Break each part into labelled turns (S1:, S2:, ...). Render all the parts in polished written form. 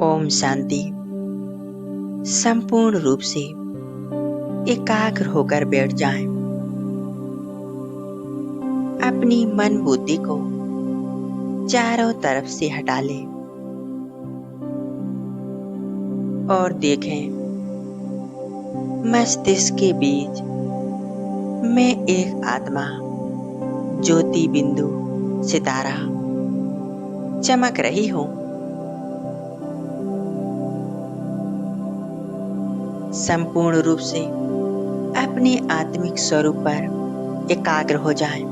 S1: ओम शांति। संपूर्ण रूप से एकाग्र होकर बैठ जाएं। अपनी मन बुद्धि को चारों तरफ से हटा लें और देखें मस्तिष्क के बीच में एक आत्मा, ज्योति बिंदु, सितारा चमक रही हो। संपूर्ण रूप से अपने आत्मिक स्वरूप पर एकाग्र हो जाएं।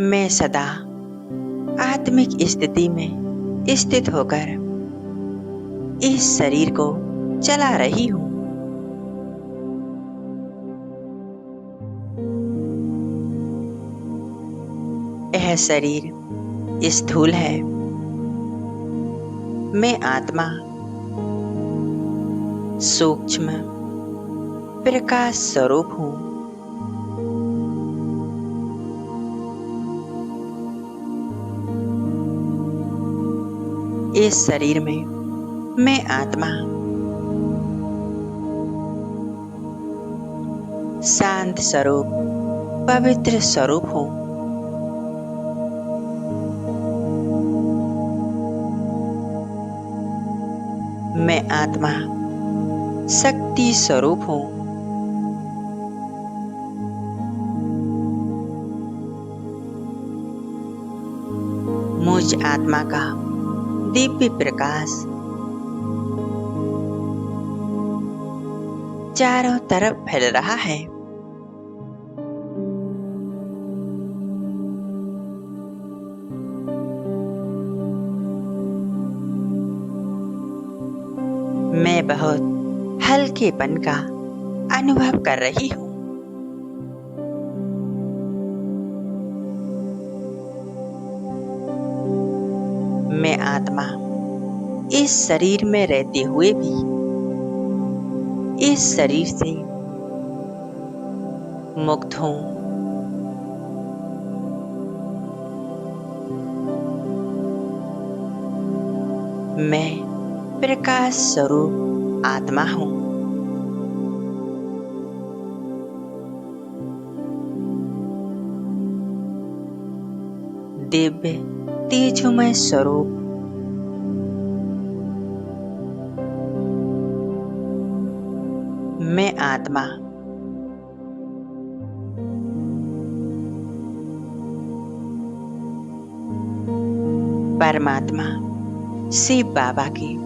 S1: मैं सदा आत्मिक स्थिति में स्थित होकर इस शरीर को चला रही हूं। यह शरीर स्थूल है। मैं आत्मा सूक्ष्म प्रकाश स्वरूप हूं। इस शरीर में मैं आत्मा शांत स्वरूप, पवित्र स्वरूप हूं। मैं आत्मा शक्ति स्वरूप हूं। मुझ आत्मा का दिव्य प्रकाश चारों तरफ फैल रहा है। मैं बहुत हल्केपन का अनुभव कर रही हूं। मैं आत्मा इस शरीर में रहते हुए भी इस शरीर से मुक्त हूं। मैं प्रकाश स्वरूप आत्मा हूं। दिव्य तेजोमय स्वरूप मैं आत्मा परमात्मा शिव बाबा की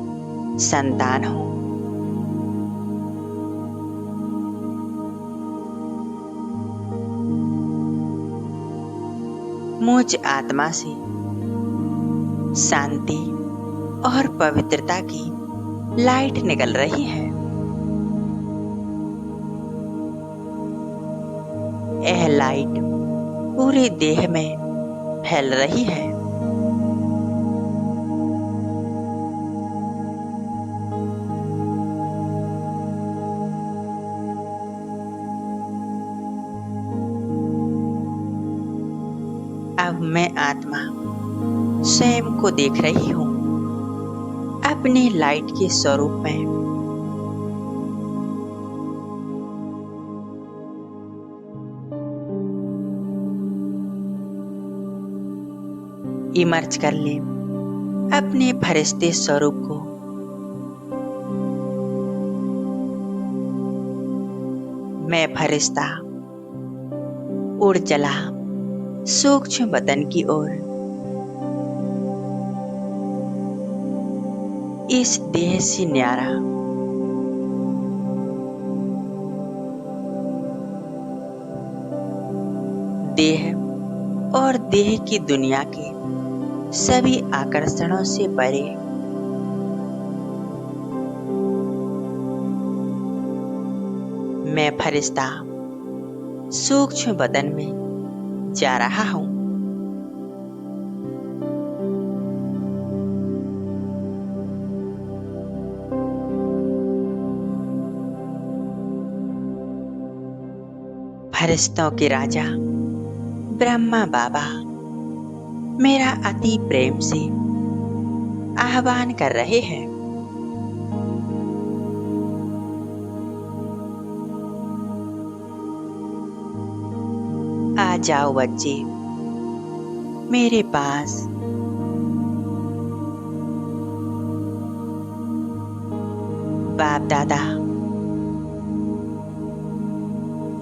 S1: संतान हूं। मुझ आत्मा से शांति और पवित्रता की लाइट निकल रही है। यह लाइट पूरे देह में फैल रही है। अब मैं आत्मा स्वयं को देख रही हूं अपने लाइट के स्वरूप में। इमर्ज कर ले अपने फरिश्ते स्वरूप को। मैं फरिश्ता उड़ चला सूक्ष्म बदन की ओर। इस देह से न्यारा देह और देह की दुनिया के सभी आकर्षणों से परे मैं फरिश्ता सूक्ष्म बदन में जा रहा हूं। फरिश्तों के राजा ब्रह्मा बाबा मेरा अति प्रेम से आह्वान कर रहे हैं। आ जाओ बच्चे मेरे पास। बाप दादा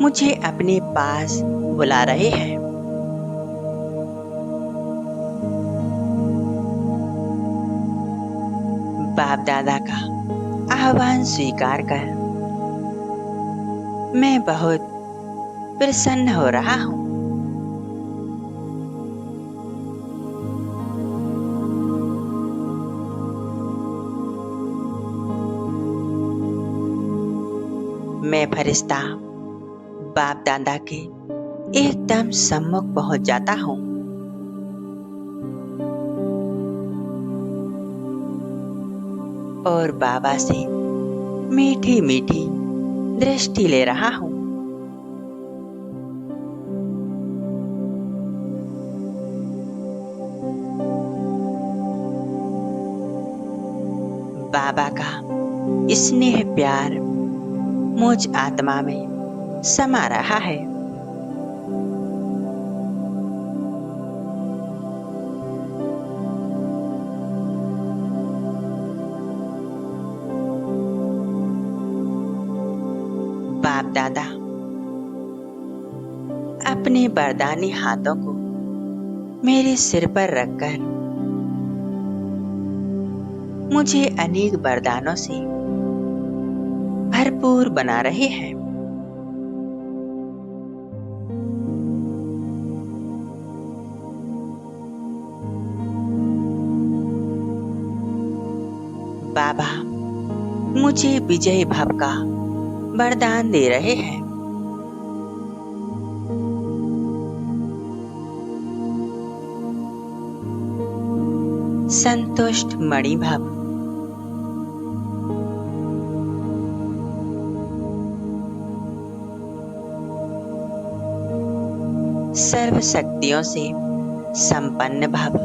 S1: मुझे अपने पास बुला रहे हैं। बाप दादा का आह्वान स्वीकार कर मैं बहुत प्रसन्न हो रहा हूँ। मैं फरिश्ता बाप दादा के एकदम सम्मुख पहुंच जाता हूँ। और बाबा से मीठी मीठी दृष्टि ले रहा हूँ। बाबा का स्नेह प्यार मुझ आत्मा में समा रहा है। बाप दादा अपने वरदानी हाथों को मेरे सिर पर रखकर मुझे अनेक वरदानों से भरपूर बना रहे हैं। बाबा मुझे विजय भाव का वरदान दे रहे हैं। संतुष्ट मणि भाव, सर्व शक्तियों से संपन्न भाव,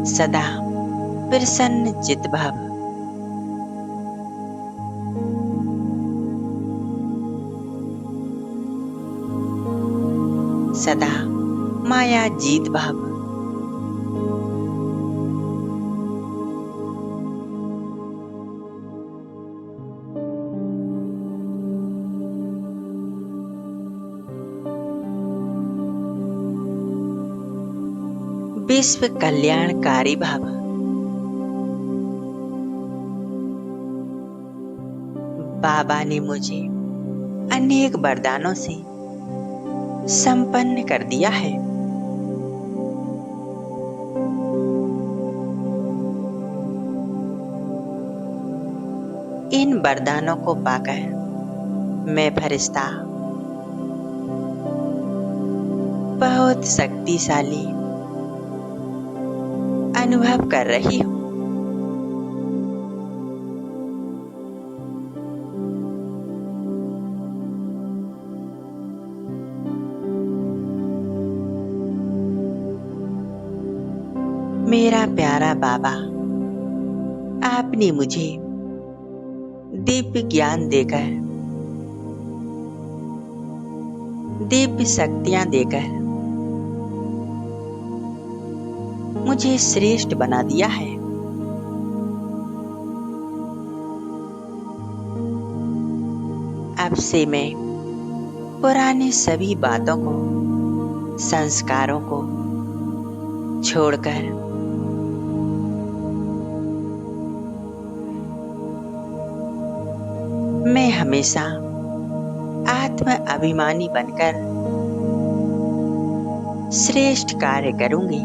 S1: सदा प्रसन्न चित भाव, सदा माया जीत भाव, विश्व कल्याणकारी भाव, बाबा ने मुझे अनेक वरदानों से संपन्न कर दिया है। इन वरदानों को पाकर मैं फरिश्ता बहुत शक्तिशाली अनुभव कर रही हूँ। मेरा प्यारा बाबा, आपने मुझे दिव्य ज्ञान देकर, दिव्य शक्तियां देकर मुझे श्रेष्ठ बना दिया है। अब से मैं पुरानी सभी बातों को, संस्कारों को छोड़कर मैं हमेशा आत्म अभिमानी बनकर श्रेष्ठ कार्य करूंगी।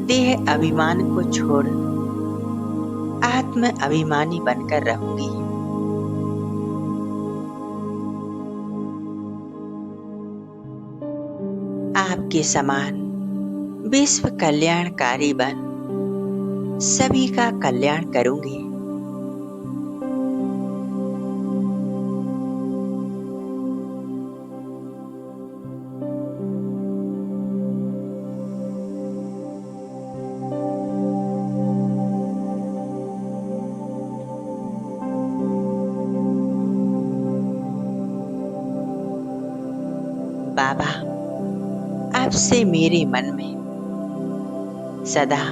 S1: देह अभिमान को छोड़ आत्म अभिमानी बनकर रहूंगी। आपके समान विश्व कल्याणकारी बन सभी का कल्याण करूंगी। बाबा, आपसे मेरे मन में सदा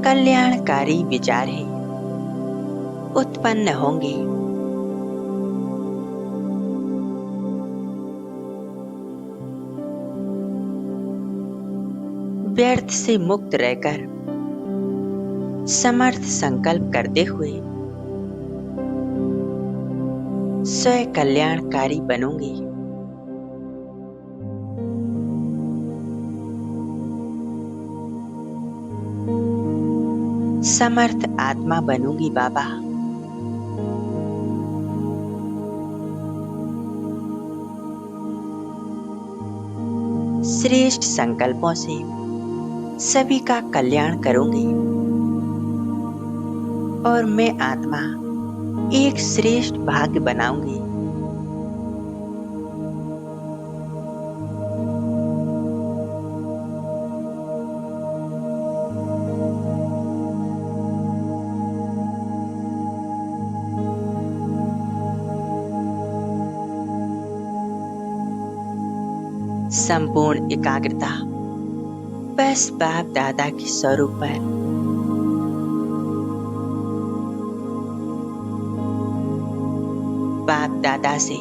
S1: कल्याणकारी विचार ही उत्पन्न होंगे। व्यर्थ से मुक्त रहकर समर्थ संकल्प करते हुए स्वयं कल्याणकारी बनूंगी। समर्थ आत्मा बनूंगी बाबा। श्रेष्ठ संकल्पों से सभी का कल्याण करूंगी और मैं आत्मा एक श्रेष्ठ भाग्य बनाऊंगी। संपूर्ण एकाग्रता बस बाप दादा के स्वरूप पर। बाप दादा से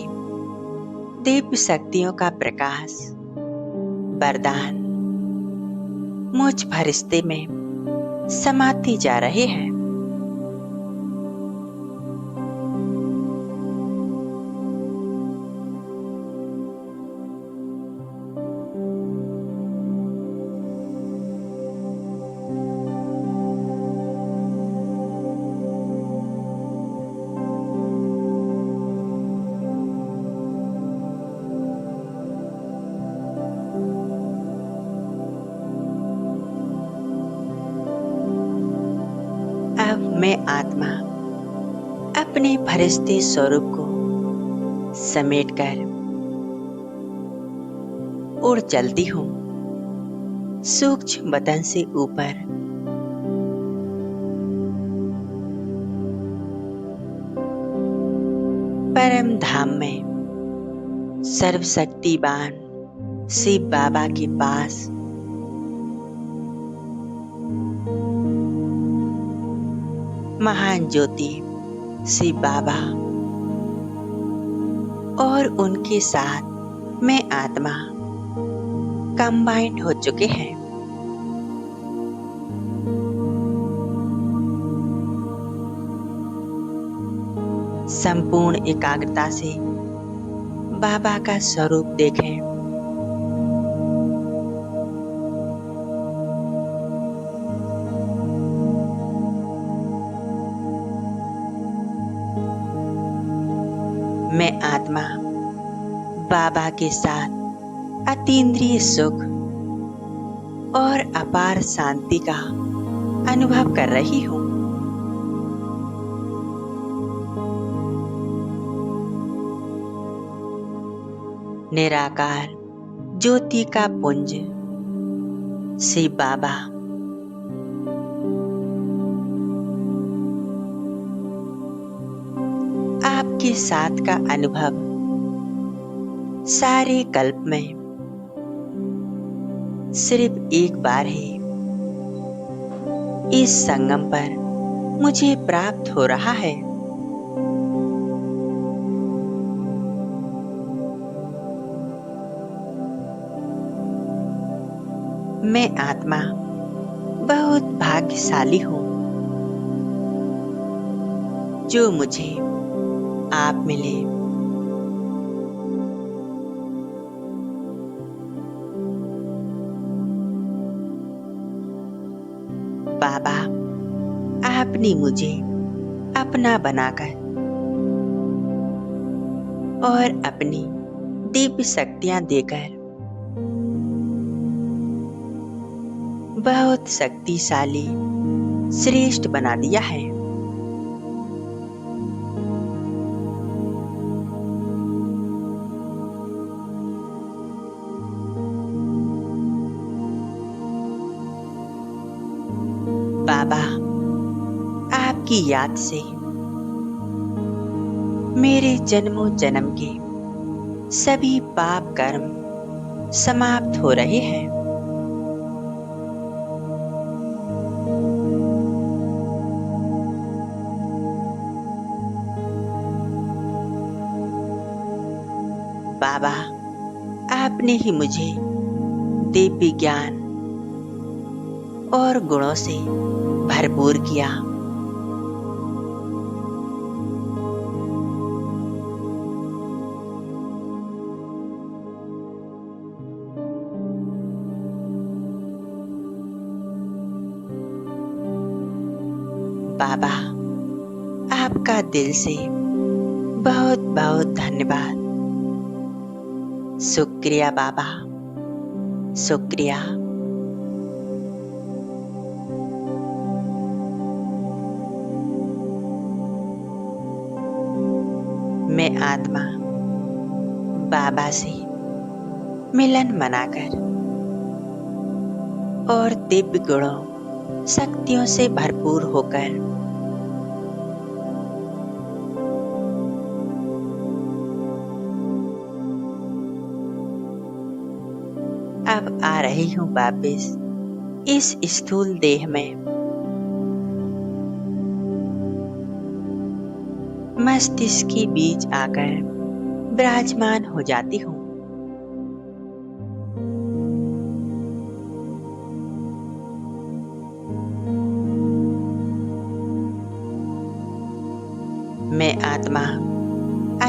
S1: दिव्य शक्तियों का प्रकाश वरदान मुझ फरिश्ते में समाते जा रहे हैं। अब मैं आत्मा अपने फरिश्ते स्वरूप को समेटकर उड़ चलती हूँ सूक्ष्म बदन से ऊपर। परम धाम में सर्वशक्तिवान शिव बाबा के पास महान ज्योति शिव बाबा और उनके साथ मैं आत्मा कंबाइंड हो चुके हैं। संपूर्ण एकाग्रता से बाबा का स्वरूप देखें। मैं आत्मा बाबा के साथ अतीन्द्रिय सुख और अपार शांति का अनुभव कर रही हूँ। निराकार ज्योति का पुंज शिव बाबा आपके साथ का अनुभव सारे कल्प में सिर्फ एक बार ही इस संगम पर मुझे प्राप्त हो रहा है। मैं आत्मा बहुत भाग्यशाली हूँ जो मुझे आप मिले। बाबा, आपने मुझे अपना बनाकर और अपनी दिव्य शक्तियां देकर बहुत शक्तिशाली, श्रेष्ठ बना दिया है। बाबा, आपकी याद से मेरे जन्मों जन्म के सभी पाप कर्म समाप्त हो रहे हैं। बाबा, आपने ही मुझे दिव्य ज्ञान और गुणों से भरपूर किया। बाबा, आपका दिल से बहुत बहुत धन्यवाद। शुक्रिया बाबा, शुक्रिया। मैं आत्मा बाबा से मिलन मनाकर और दिव्य गुणों शक्तियों से भरपूर होकर अब आ रही हूँ वापिस इस स्थूल देह में। मस्तिष्क के बीच आकर विराजमान हो जाती हूँ। मैं आत्मा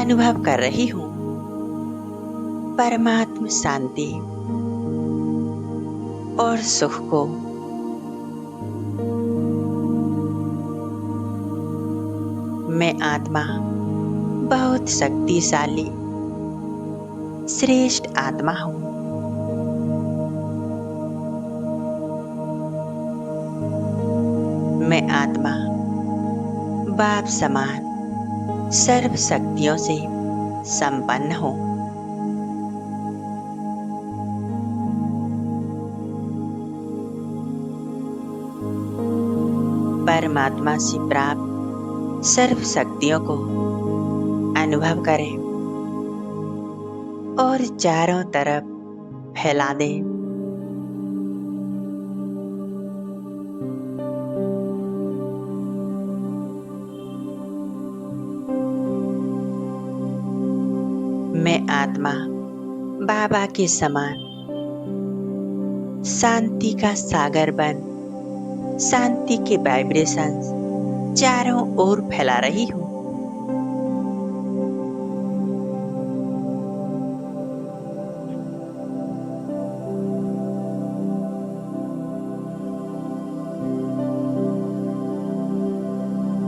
S1: अनुभव कर रही हूँ परमात्म शांति और सुख को। मैं आत्मा बहुत शक्तिशाली, श्रेष्ठ आत्मा हूँ। मैं आत्मा बाप समान सर्व शक्तियों से संपन्न हूँ। परमात्मा से प्राप्त सर्व शक्तियों को अनुभव करें और चारों तरफ फैला दें। मैं आत्मा बाबा के समान शांति का सागर बन शांति के वाइब्रेशंस चारों ओर फैला रही हूँ।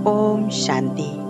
S1: ओम शांति।